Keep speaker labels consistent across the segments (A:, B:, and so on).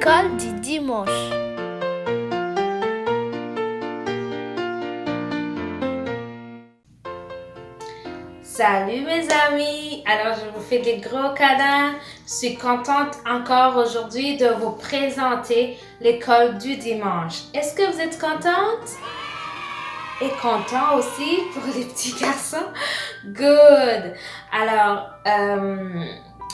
A: L'école du dimanche.
B: Salut mes amis, alors je vous fais des gros câlins. Je suis contente encore aujourd'hui de vous présenter l'école du dimanche. Est-ce que vous êtes contente? Et content aussi pour les petits garçons? Good! Alors,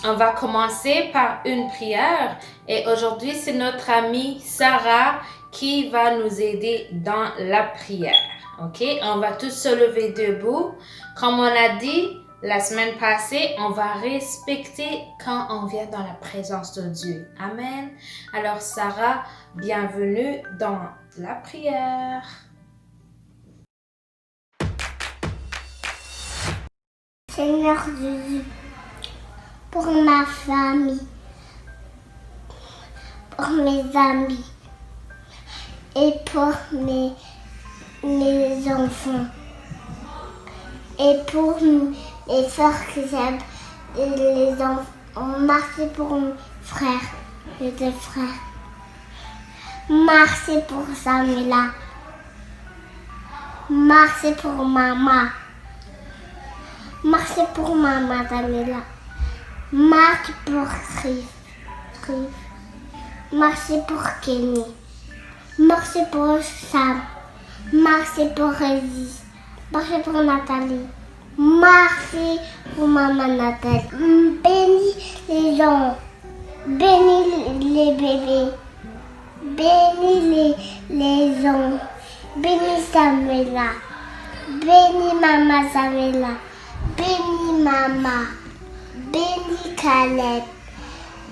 B: on va commencer par une prière et aujourd'hui c'est notre amie Sarah qui va nous aider dans la prière. Ok? On va tous se lever debout. Comme on a dit la semaine passée, on va respecter quand on vient dans la présence de Dieu. Amen. Alors Sarah, bienvenue dans la prière.
C: Seigneur Jésus, pour ma famille, pour mes amis et pour mes enfants et pour mes soeurs que j'aime et les enfants. Merci pour mes frères, mes deux frères. Merci pour Samila. Merci pour maman. Merci pour maman Samila. Merci pour Riff. Merci pour Kenny. Merci pour Sam. Merci pour Régis. Merci pour Nathalie. Merci pour maman Nathalie. Bénis les gens. Bénis les bébés. Bénis les gens. Bénis Samela. Bénis maman Samela. Bénis maman. Bénis Caleb.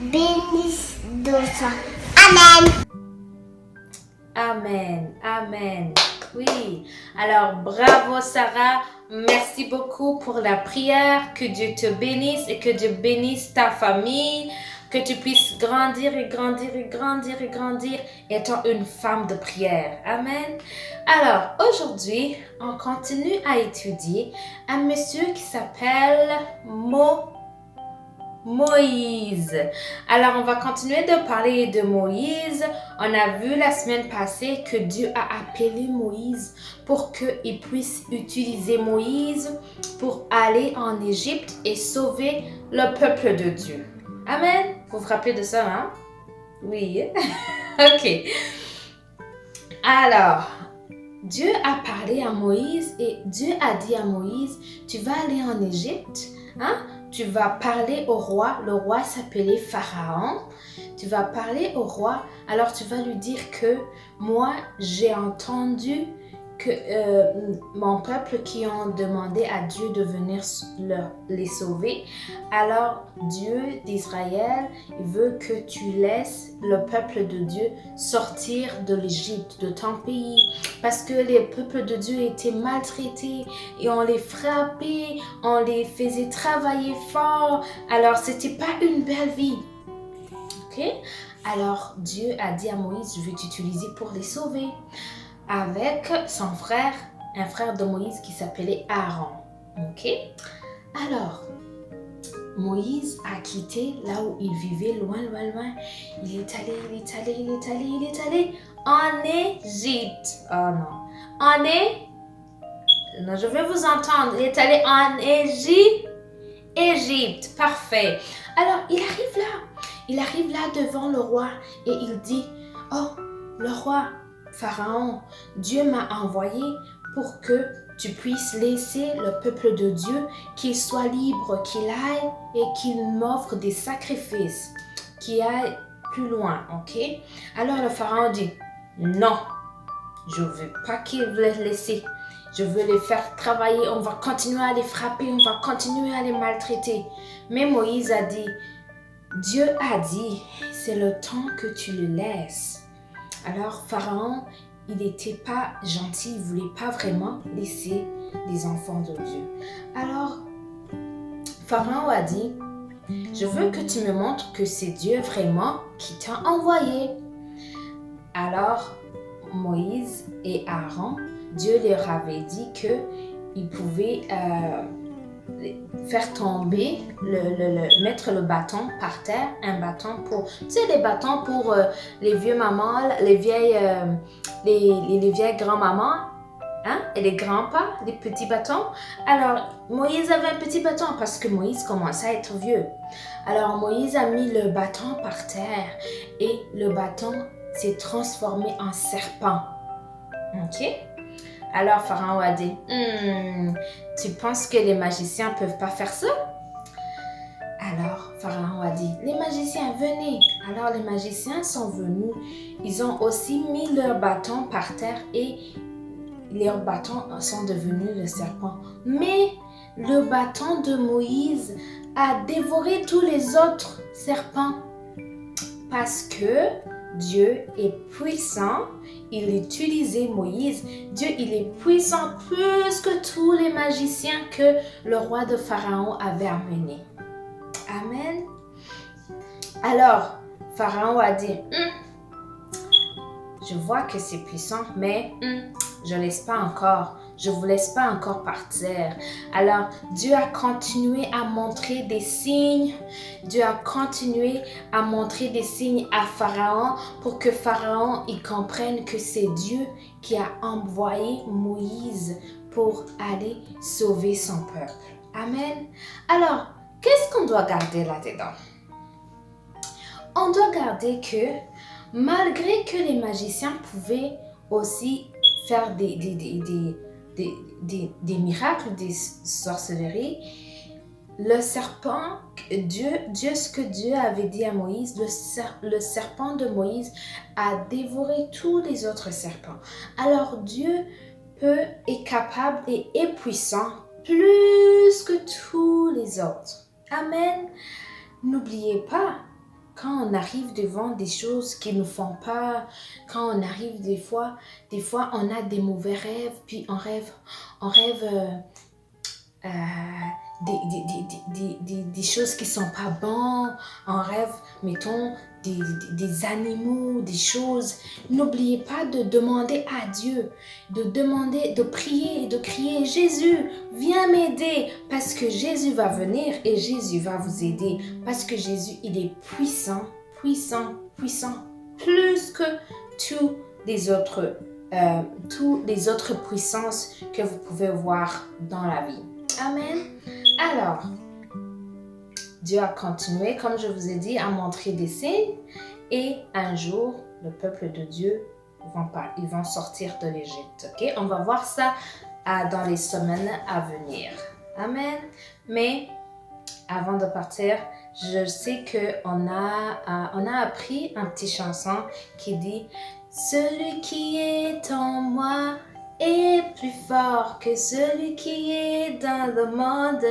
C: Bénis Dosa. Amen.
B: Amen, amen. Oui, alors bravo Sarah, merci beaucoup pour la prière, que Dieu te bénisse et que Dieu bénisse ta famille, que tu puisses grandir et grandir et grandir et grandir étant une femme de prière. Amen. Alors aujourd'hui, on continue à étudier un monsieur qui s'appelle Moïse. Alors, on va continuer de parler de Moïse. On a vu la semaine passée que Dieu a appelé Moïse pour qu'il puisse utiliser Moïse pour aller en Égypte et sauver le peuple de Dieu. Amen. Vous vous rappelez de ça, hein? Oui. Ok. Alors, Dieu a parlé à Moïse et Dieu a dit à Moïse, tu vas aller en Égypte, hein? Tu vas parler au roi, le roi s'appelait Pharaon. Tu vas parler au roi, alors tu vas lui dire que moi j'ai entendu que mon peuple qui ont demandé à Dieu de venir les sauver. Alors Dieu d'Israël, il veut que tu laisses le peuple de Dieu sortir de l'Égypte, de ton pays, parce que les peuples de Dieu étaient maltraités et on les frappait, on les faisait travailler fort. Alors c'était pas une belle vie. Ok? Alors Dieu a dit à Moïse, je vais t'utiliser pour les sauver. Avec son frère, un frère de Moïse qui s'appelait Aaron. Ok? Alors, Moïse a quitté là où il vivait, loin. Il est allé en Égypte. Oh non. Non, je vais vous entendre. Il est allé en Égypte. Parfait. Alors, il arrive là devant le roi et il dit, oh, le roi, Pharaon, Dieu m'a envoyé pour que tu puisses laisser le peuple de Dieu, qu'il soit libre, qu'il aille et qu'il m'offre des sacrifices, qu'il aille plus loin, ok? Alors le Pharaon dit, non, je ne veux pas qu'il les laisse, je veux les faire travailler, on va continuer à les frapper, on va continuer à les maltraiter. Mais Moïse a dit, Dieu a dit, c'est le temps que tu le laisses. Alors Pharaon, il n'était pas gentil, il ne voulait pas vraiment laisser les enfants de Dieu. Alors Pharaon a dit, je veux que tu me montres que c'est Dieu vraiment qui t'a envoyé. Alors Moïse et Aaron, Dieu leur avait dit qu'ils pouvaient faire tomber, mettre le bâton par terre, un bâton pour, tu sais, les bâtons pour les vieux mamans, les vieilles grands-mamans, hein, et les grands-pas, les petits bâtons. Alors, Moïse avait un petit bâton parce que Moïse commençait à être vieux. Alors, Moïse a mis le bâton par terre et le bâton s'est transformé en serpent. Ok? Alors, Pharaon a dit, tu penses que les magiciens ne peuvent pas faire ça? Alors, Pharaon a dit, les magiciens, venez. Alors, les magiciens sont venus. Ils ont aussi mis leur bâton par terre et leurs bâtons sont devenus le serpent. Mais le bâton de Moïse a dévoré tous les autres serpents parce que Dieu est puissant. Il utilisait Moïse. Dieu, il est puissant plus que tous les magiciens que le roi de Pharaon avait amenés. Amen. Alors, Pharaon a dit, je vois que c'est puissant, mais je ne laisse pas encore. Je ne vous laisse pas encore partir. Alors, Dieu a continué à montrer des signes. Dieu a continué à montrer des signes à Pharaon pour que Pharaon il comprenne que c'est Dieu qui a envoyé Moïse pour aller sauver son peuple. Amen. Alors, qu'est-ce qu'on doit garder là-dedans? On doit garder que malgré que les magiciens pouvaient aussi faire des miracles, des sorcelleries, le serpent, ce que Dieu avait dit à Moïse, le serpent de Moïse a dévoré tous les autres serpents. Alors Dieu est capable et est puissant plus que tous les autres. Amen. N'oubliez pas, quand on arrive devant des choses qui ne nous font peur, quand on arrive des fois on a des mauvais rêves, puis on rêve des choses qui sont pas bonnes, on rêve, mettons, des animaux, des choses. N'oubliez pas de demander à Dieu, de prier et de crier, Jésus, viens m'aider, parce que Jésus va venir et Jésus va vous aider, parce que Jésus, il est puissant, puissant, puissant, plus que toutes les autres puissances que vous pouvez voir dans la vie. Amen. Alors, Dieu a continué, comme je vous ai dit, à montrer des signes et un jour, le peuple de Dieu, ils vont sortir de l'Égypte. Okay? On va voir ça dans les semaines à venir. Amen. Mais avant de partir, je sais qu'on a appris une petite chanson qui dit « Celui qui est en moi est plus fort que celui qui est dans le monde.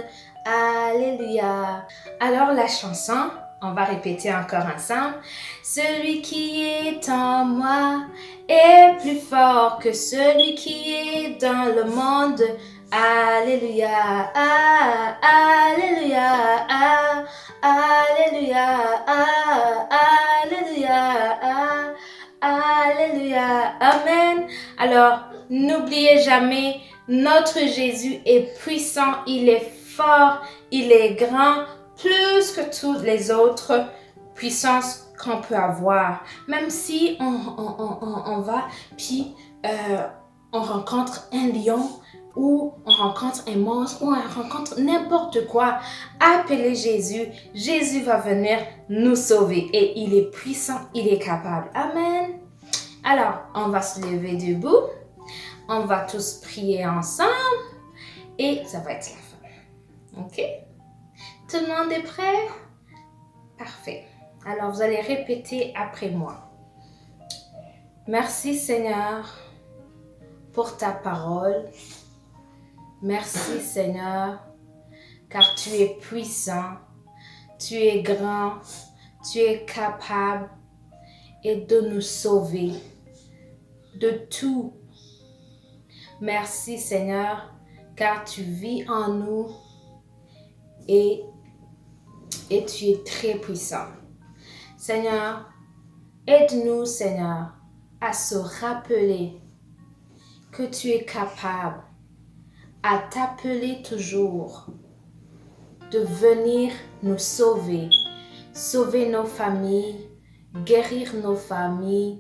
B: Alléluia. » Alors la chanson, on va répéter encore ensemble. Celui qui est en moi est plus fort que celui qui est dans le monde. Alléluia. Alléluia. Alléluia. Alléluia. Alléluia. Amen. Alors, n'oubliez jamais, notre Jésus est puissant, il est fort, il est grand, plus que toutes les autres puissances qu'on peut avoir. Même si on va, puis on rencontre un lion, ou on rencontre un monstre, ou on rencontre n'importe quoi, appelez Jésus. Jésus va venir nous sauver et il est puissant, il est capable. Amen. Alors, on va se lever debout. On va tous prier ensemble et ça va être la fin. OK? Tout le monde est prêt? Parfait. Alors, vous allez répéter après moi. Merci Seigneur pour ta parole. Merci Seigneur, car tu es puissant, tu es grand, tu es capable et de nous sauver de tout. Merci Seigneur, car tu vis en nous et tu es très puissant. Seigneur, aide-nous Seigneur à se rappeler que tu es capable, à t'appeler toujours de venir nous sauver, sauver nos familles, guérir nos familles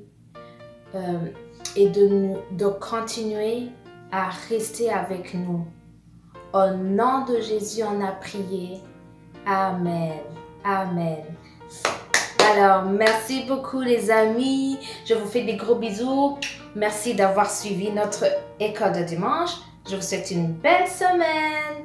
B: et de continuer à rester avec nous. Au nom de Jésus, on a prié. Amen. Amen. Alors, merci beaucoup les amis. Je vous fais des gros bisous. Merci d'avoir suivi notre école de dimanche. Je vous souhaite une belle semaine.